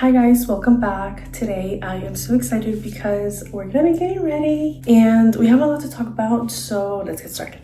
Hi guys, welcome back. Today I am so excited because we're gonna be getting ready and we have a lot to talk about, so let's get started.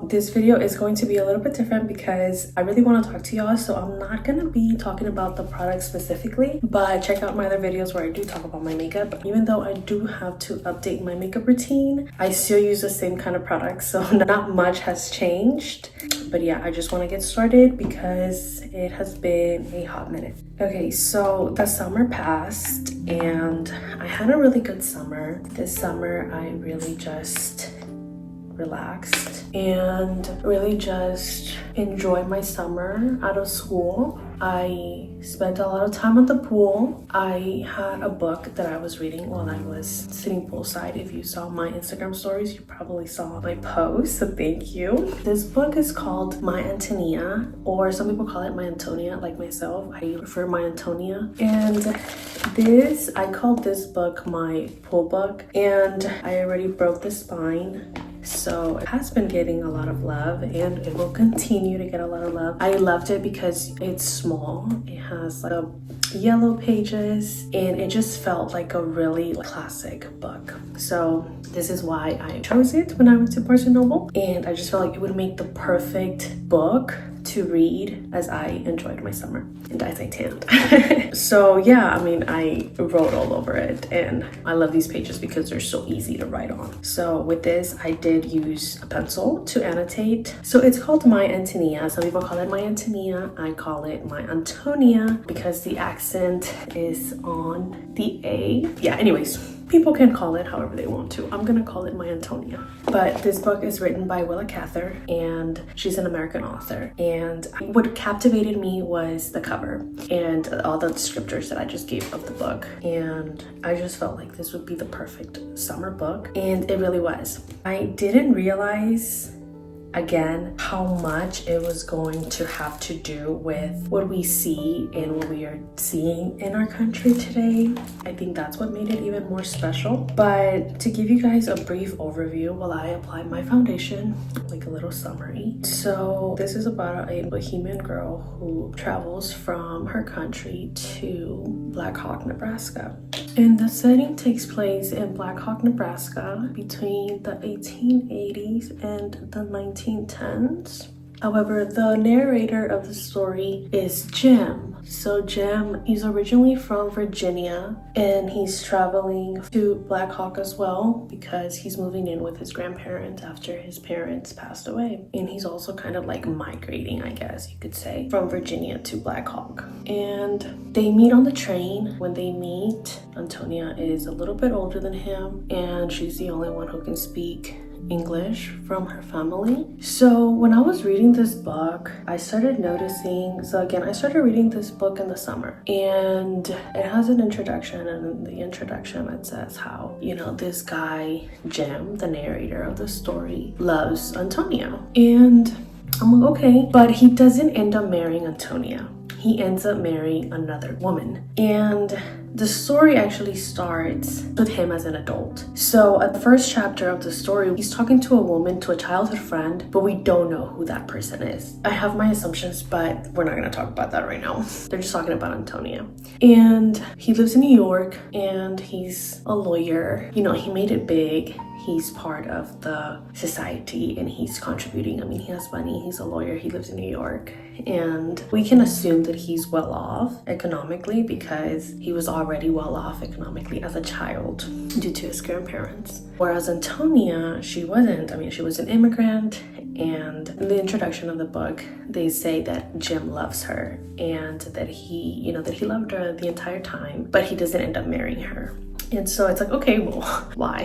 This video is going to be a little bit different because I really want to talk to y'all, so I'm not gonna be talking about the product specifically, but check out my other videos where I do talk about my makeup. Even though I do have to update my makeup routine, I still use the same kind of products, so not much has changed. But yeah, I just want to get started because it has been a hot minute. Okay, so the summer passed and I had a really good summer. This summer I really just relaxed and really just enjoyed my summer out of school. I spent a lot of time at the pool. I had a book that I was reading while I was sitting poolside. If you saw my Instagram stories, you probably saw my post, so thank you. This book is called My Ántonia, or some people call it My Ántonia, like myself. I prefer My Ántonia. And I called this book my pool book, and I already broke the spine. So it has been getting a lot of love and it will continue to get a lot of love. I loved it because it's small. It has like yellow pages and it just felt like a really classic book. So this is why I chose it when I went to Barnes & Noble, and I just felt like it would make the perfect book to read as I enjoyed my summer and as I tanned. So yeah, I mean, I wrote all over it and I love these pages because they're so easy to write on. So with this, I did use a pencil to annotate. So it's called My Ántonia. Some people call it My Ántonia. I call it My Ántonia because the accent is on the A. Yeah, anyways. People can call it however they want to. I'm gonna call it My Ántonia. But this book is written by Willa Cather, and she's an American author. And what captivated me was the cover and all the descriptors that I just gave of the book. And I just felt like this would be the perfect summer book, and it really was. I didn't realize again how much it was going to have to do with what we see and what we are seeing in our country today. I think that's what made it even more special. But to give you guys a brief overview while I apply my foundation, like a little summary. So this is about a Bohemian girl who travels from her country to Black Hawk, Nebraska. And the setting takes place in Black Hawk, Nebraska between the 1880s and the 1910s. However, the narrator of the story is Jim. So Jim, he's originally from Virginia and he's traveling to Black Hawk as well because he's moving in with his grandparents after his parents passed away. And he's also kind of like migrating, I guess you could say, from Virginia to Black Hawk. And they meet on the train. When they meet, Ántonia is a little bit older than him and she's the only one who can speak English from her family. So when I was reading this book, I started noticing, I started reading this book in the summer, and it has an introduction, and in the introduction it says how, this guy, Jim, the narrator of the story, loves Ántonia. And I'm like, okay, but he doesn't end up marrying Ántonia. He ends up marrying another woman. And the story actually starts with him as an adult. So at the first chapter of the story, he's talking to a woman, to a childhood friend, but we don't know who that person is. I have my assumptions, but we're not gonna talk about that right now. They're just talking about Ántonia. And he lives in New York and he's a lawyer. He made it big. He's part of the society and he's contributing. I mean, he has money, he's a lawyer, he lives in New York. And we can assume that he's well off economically because he was already well off economically as a child due to his grandparents. Whereas Ántonia, she wasn't. I mean, she was an immigrant, and in the introduction of the book, they say that Jim loves her and that he loved her the entire time, but he doesn't end up marrying her. And so it's like, okay, well, why?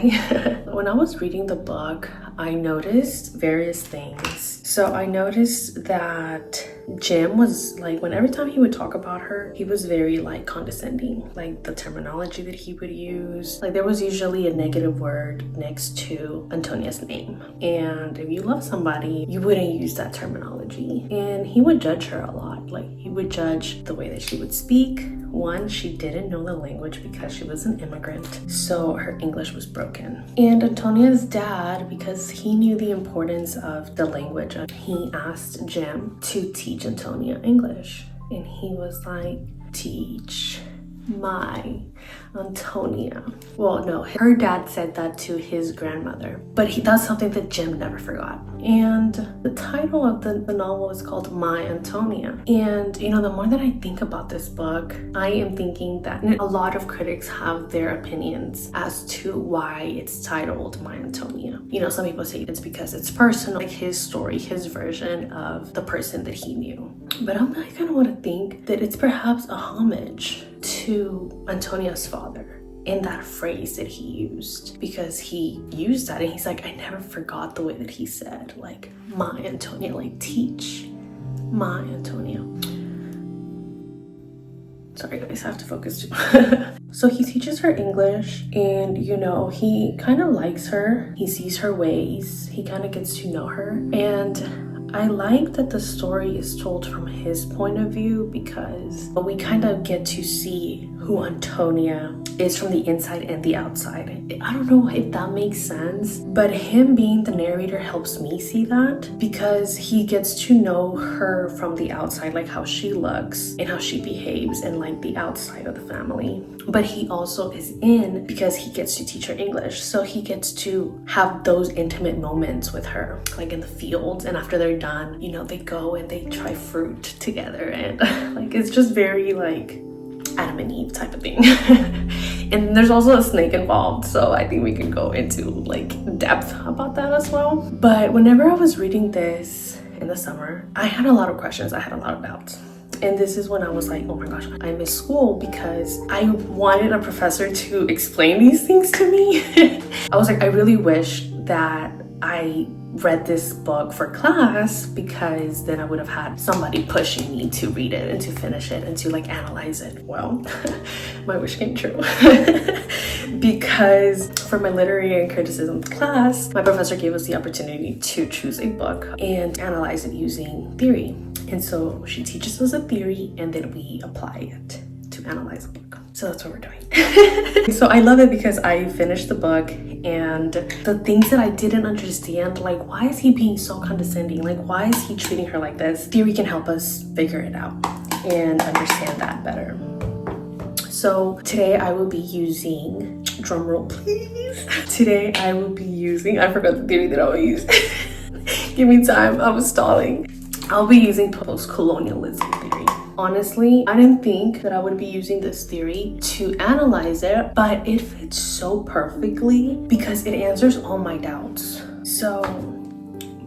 When I was reading the book, I noticed various things. So I noticed that Jim was like, every time he would talk about her, he was very condescending, the terminology that he would use. There was usually a negative word next to Antonia's name. And if you love somebody, you wouldn't use that terminology. And he would judge her a lot. He would judge the way that she would speak. One, she didn't know the language because she was an immigrant, so her English was broken. And Antonia's dad, because he knew the importance of the language, he asked Jim to teach Ántonia English. And he was like, teach My Ántonia. Well, no, her dad said that to his grandmother, but that's something that Jim never forgot. And the title of the novel is called My Ántonia. And you know, the more that I think about this book, I am thinking that a lot of critics have their opinions as to why it's titled My Ántonia. You know, some people say it's because it's personal, like his story, his version of the person that he knew. But I kind of want to think that it's perhaps a homage to Antonia's father in that phrase that he used, because he used that and he's like, I never forgot the way that he said, like, my Ántonia, like teach, my Ántonia. Sorry guys, I have to focus too. So he teaches her English, and you know, he kind of likes her. He sees her ways. He kind of gets to know her. And I like that the story is told from his point of view, because we kind of get to see who Ántonia is from the inside and the outside. I don't know if that makes sense, but him being the narrator helps me see that, because he gets to know her from the outside, like how she looks and how she behaves and like the outside of the family. But he also is in because he gets to teach her English. So he gets to have those intimate moments with her, like in the fields, and after they're done, you know, they go and they try fruit together, and like it's just very like Adam and Eve type of thing. And there's also a snake involved, so I think we can go into like depth about that as well. But whenever I was reading this in the summer, I had a lot of questions, I had a lot of doubts. And this is when I was like, oh my gosh, I miss school, because I wanted a professor to explain these things to me. I was like, I really wish that I read this book for class, because then I would have had somebody pushing me to read it and to finish it and to like analyze it. Well, my wish came true. Because for my literary and criticism class, my professor gave us the opportunity to choose a book and analyze it using theory. And so she teaches us a theory and then we apply it to analyze the book. So that's what we're doing. So I love it because I finished the book, and the things that I didn't understand, like why is he being so condescending? Like why is he treating her like this? Theory can help us figure it out and understand that better. So today I will be using, drum roll please. Today I will be using, I forgot the theory that I will use. Give me time, I was stalling. I'll be using postcolonialism theory. Honestly, I didn't think that I would be using this theory to analyze it, but it fits so perfectly because it answers all my doubts. So,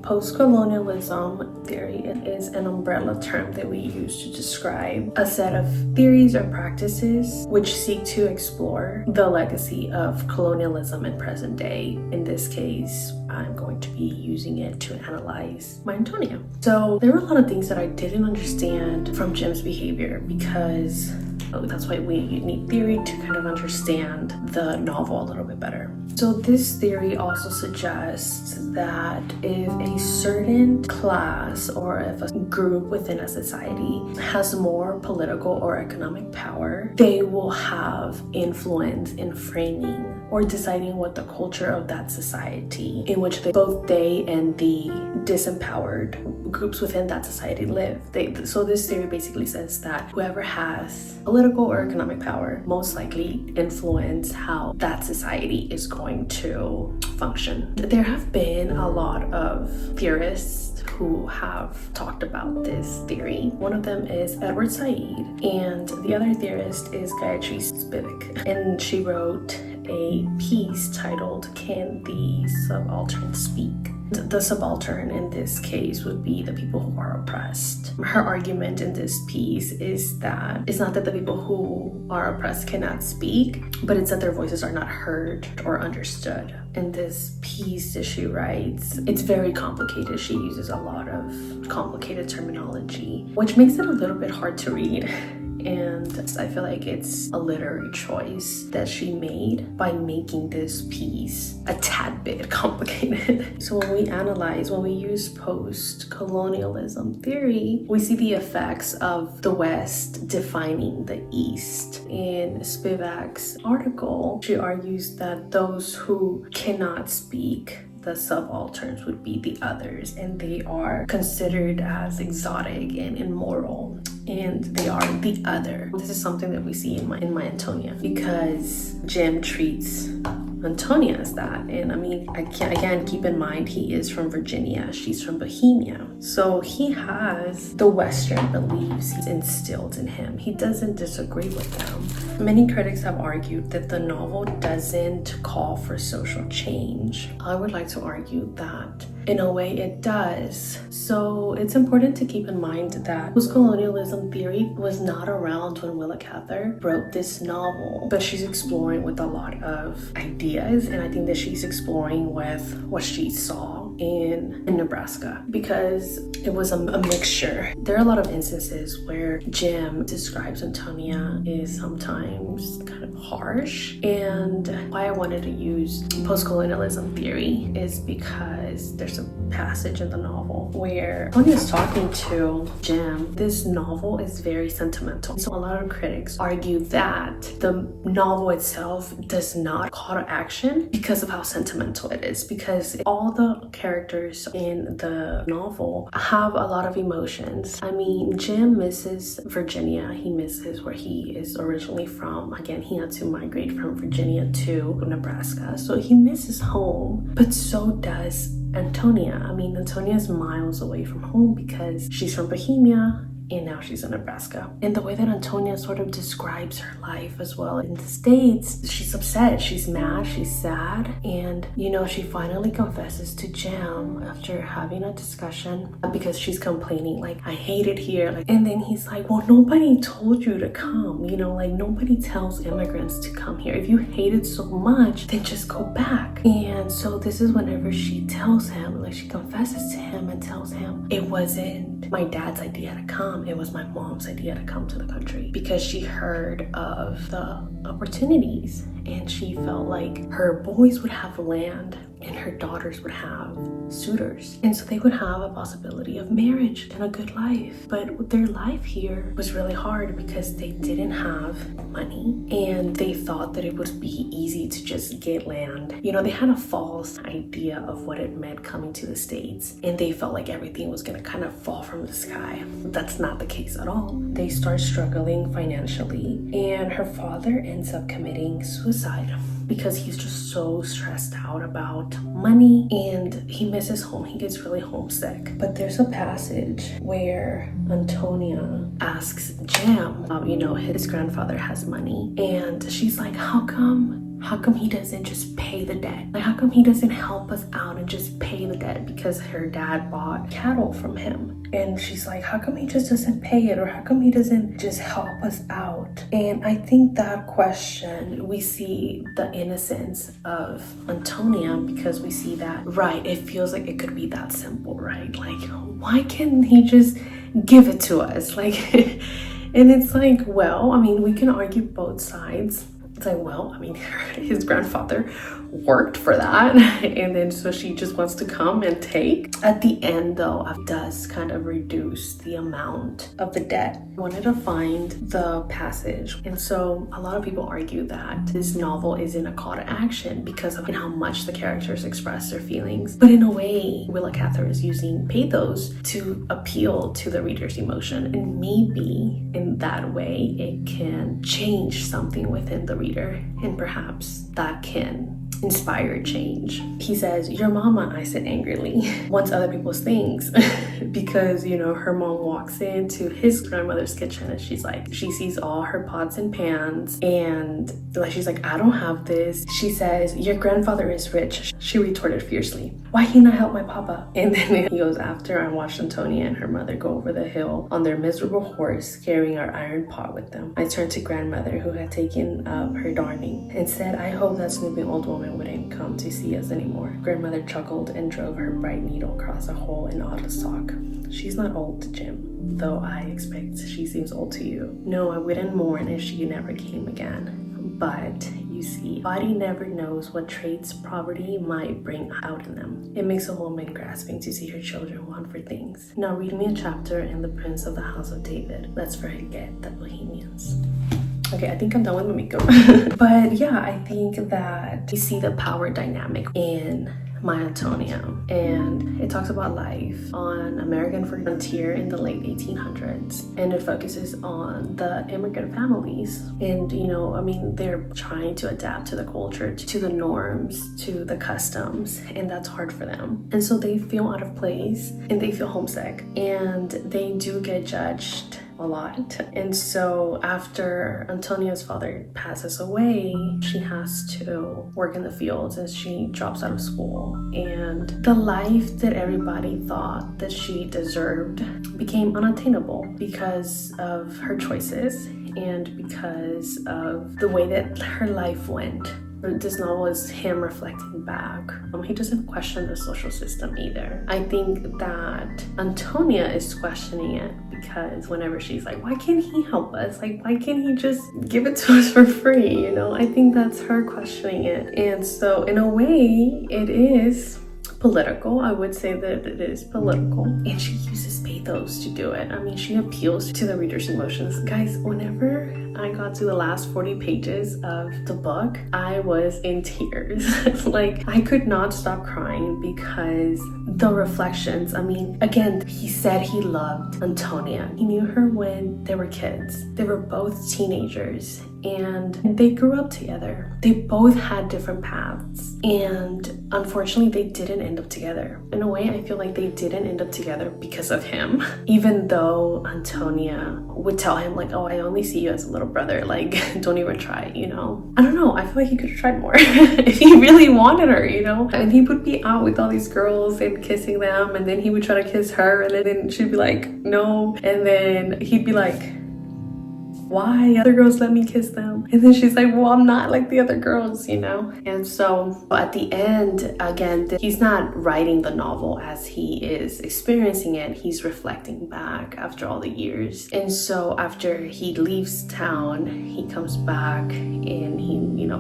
postcolonialism theory is an umbrella term that we use to describe a set of theories or practices which seek to explore the legacy of colonialism in present day. In this case, I'm going to be using it to analyze my Ántonia. So there were a lot of things that I didn't understand from Jim's behavior, because that's why we need theory to kind of understand the novel a little bit better. So this theory also suggests that if a certain class or if a group within a society has more political or economic power, they will have influence in framing or deciding what the culture of that society in which both they and the disempowered groups within that society live. So this theory basically says that whoever has political or economic power most likely influence how that society is going to function. There have been a lot of theorists who have talked about this theory. One of them is Edward Said, and the other theorist is Gayatri Spivak, and she wrote a piece titled Can the Subaltern Speak? The subaltern in this case would be the people who are oppressed. Her argument in this piece is that it's not that the people who are oppressed cannot speak, but it's that their voices are not heard or understood. In this piece that she writes, it's very complicated. She uses a lot of complicated terminology, which makes it a little bit hard to read. And I feel like it's a literary choice that she made by making this piece a tad bit complicated. So when we use post-colonialism theory, we see the effects of the West defining the East. In Spivak's article, she argues that those who cannot speak, the subalterns, would be the others, and they are considered as exotic and immoral. and they are the other. This is something that we see in my Ántonia, because Jim treats Ántonia as that. And I mean, again, keep in mind, he is from Virginia, she's from Bohemia. So he has the Western beliefs instilled in him. He doesn't disagree with them. Many critics have argued that the novel doesn't call for social change. I would like to argue that in a way it does. So it's important to keep in mind that postcolonialism theory was not around when Willa Cather wrote this novel, but she's exploring with a lot of ideas, and I think that she's exploring with what she saw in Nebraska, because it was a mixture. There are a lot of instances where Jim describes Ántonia is sometimes kind of harsh, and why I wanted to use postcolonialism theory is because there's a passage in the novel where Ántonia is talking to Jim. This novel is very sentimental, so a lot of critics argue that the novel itself does not call to action because of how sentimental it is, because all the characters in the novel have a lot of emotions. I mean, Jim misses Virginia. He misses where he is originally from. Again, he had to migrate from Virginia to Nebraska, so he misses home, but so does Ántonia. I mean, Ántonia is miles away from home because she's from Bohemia and now she's in Nebraska. And the way that Ántonia sort of describes her life as well in the States, she's upset, she's mad, she's sad, and you know, she finally confesses to Jim after having a discussion because she's complaining, like, I hate it here. Like, and then he's like, well, nobody told you to come, you know, like nobody tells immigrants to come here. If you hate it so much, then just go back. And so this is whenever she tells him, like she confesses to him and tells him, it wasn't my dad's idea to come, it was my mom's idea to come to the country, because she heard of the opportunities and she felt like her boys would have land and her daughters would have suitors, and so they would have a possibility of marriage and a good life. But their life here was really hard because they didn't have money and they thought that it would be easy to just get land. You know, they had a false idea of what it meant coming to the States, and they felt like everything was gonna kind of fall from the sky. That's not the case at all. They start struggling financially, and her father ends up committing suicide because he's just so stressed out about money and he misses home. He gets really homesick. But there's a passage where Ántonia asks Jim, you know, his grandfather has money, and she's like, how come he doesn't just pay the debt? Like, how come he doesn't help us out and just pay the debt? Because her dad bought cattle from him. And she's like, how come he just doesn't pay it? Or how come he doesn't just help us out? And I think that question, we see the innocence of Ántonia, because we see that, right, it feels like it could be that simple, right? Like, why can't he just give it to us? Like, and it's like, well, I mean, we can argue both sides. It's like, well, I mean, his grandfather worked for that, and then so she just wants to come and take. At the end, though, it does kind of reduce the amount of the debt. I wanted to find the passage, and so a lot of people argue that this novel isn't a call to action because of how much the characters express their feelings. But in a way, Willa Cather is using pathos to appeal to the reader's emotion, and maybe in that way it can change something within the reader, and perhaps that can inspire change. He says, your mama, I said angrily, wants other people's things because, you know, her mom walks into his grandmother's kitchen and she's like, she sees all her pots and pans and like, she's like, I don't have this. She says, your grandfather is rich. She retorted fiercely, why he not help my papa? And then he goes, after I watched Ántonia and her mother go over the hill on their miserable horse carrying our iron pot with them, I turned to grandmother who had taken up her darning and said, I hope that snooping old woman wouldn't come to see us anymore. Grandmother chuckled and drove her bright needle across a hole in Otto's sock. She's not old to Jim, though I expect she seems old to you. No, I wouldn't mourn if she never came again. But you see, body never knows what traits poverty might bring out in them. It makes a woman grasping to see her children want for things. Now read me a chapter in The Prince of the House of David. Let's forget the Bohemians. Okay, I think I'm done with my makeup. But yeah, I think that we see the power dynamic in My Ántonia, and it talks about life on American frontier in the late 1800s, and it focuses on the immigrant families. And I mean, they're trying to adapt to the culture, to the norms, to the customs, and that's hard for them. And so they feel out of place and they feel homesick, and they do get judged a lot. And so after Antonia's father passes away, she has to work in the fields and she drops out of school. And the life that everybody thought that she deserved became unattainable because of her choices and because of the way that her life went. This novel is him reflecting back. He doesn't question the social system either. I think that Ántonia is questioning it because whenever she's like, why can't he help us? Like, why can't he just give it to us for free? I think that's her questioning it. And so in a way, it is political. I would say that it is political. And she uses pathos to do it. I mean, she appeals to the reader's emotions. Guys, whenever I got to the last 40 pages of the book, I was in tears. Like, I could not stop crying because the reflections, I mean, again, he said he loved Ántonia. He knew her when they were kids. They were both teenagers and they grew up together. They both had different paths, and unfortunately they didn't end up together. In a way, I feel like they didn't end up together because of him, even though Ántonia would tell him like, oh, I only see you as a little brother, like don't even try. I don't know, I feel like he could have tried more if he really wanted her. And he would be out with all these girls and kissing them, and then he would try to kiss her, and then she'd be like, no, and then he'd be like, why? Other girls let me kiss them. And then she's like, well, I'm not like the other girls, And so at the end, again, he's not writing the novel as he is experiencing it. He's reflecting back after all the years. And so after he leaves town, he comes back and he,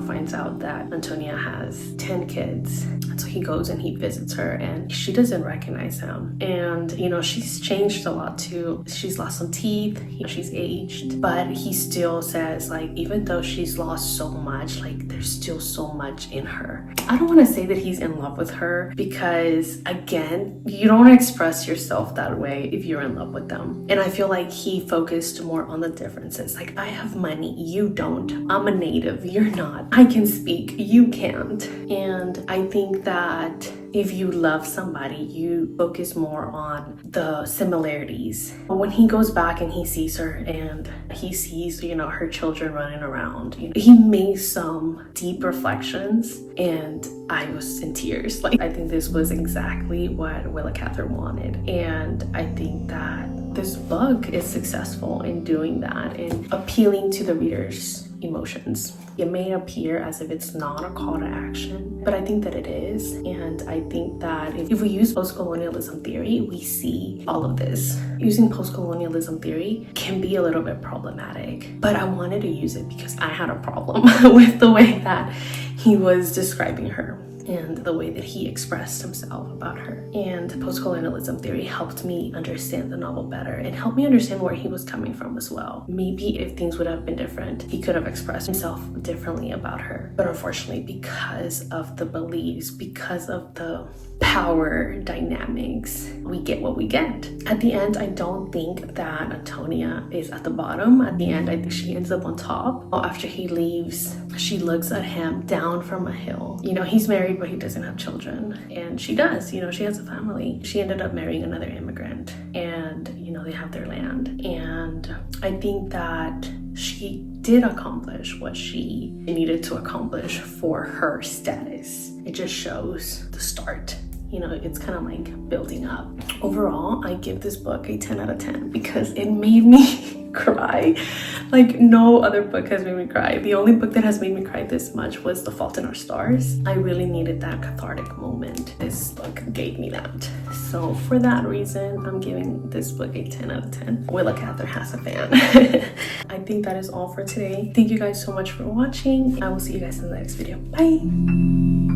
finds out that Ántonia has 10 kids. And so he goes and he visits her and she doesn't recognize him. And, she's changed a lot too. She's lost some teeth. She's aged. But he still says, like, even though she's lost so much, like, there's still so much in her. I don't want to say that he's in love with her because, again, you don't express yourself that way if you're in love with them. And I feel like he focused more on the differences. Like, I have money, you don't. I'm a native, you're not. I can speak, you can't. And I think that if you love somebody, you focus more on the similarities. When he goes back and he sees her and he sees, her children running around, he makes some deep reflections, and I was in tears. Like, I think this was exactly what Willa Cather wanted. And I think that this book is successful in doing that and appealing to the reader's emotions. It may appear as if it's not a call to action, but I think that it is. And I think that if we use postcolonialism theory, we see all of this. Using postcolonialism theory can be a little bit problematic, but I wanted to use it because I had a problem with the way that he was describing her and the way that he expressed himself about her. And postcolonialism theory helped me understand the novel better and helped me understand where he was coming from as well. Maybe if things would have been different, he could have expressed himself differently about her. But unfortunately, because of the beliefs, because of the power dynamics, we get what we get. At the end, I don't think that Ántonia is at the bottom. At the end, I think she ends up on top. After he leaves, she looks at him down from a hill. He's married, but he doesn't have children. And she does, she has a family. She ended up marrying another immigrant, and, they have their land. And I think that she did accomplish what she needed to accomplish for her status. It just shows the start. It's kind of like building up. Overall, I give this book a 10 out of 10 because it made me cry like no other book has made me cry. The only book that has made me cry this much was The Fault in Our Stars. I really needed that cathartic moment. This book gave me that. So for that reason, I'm giving this book a 10 out of 10. Willa Cather has a fan. I think that is all for today. Thank you guys so much for watching. I will see you guys in the next video. Bye.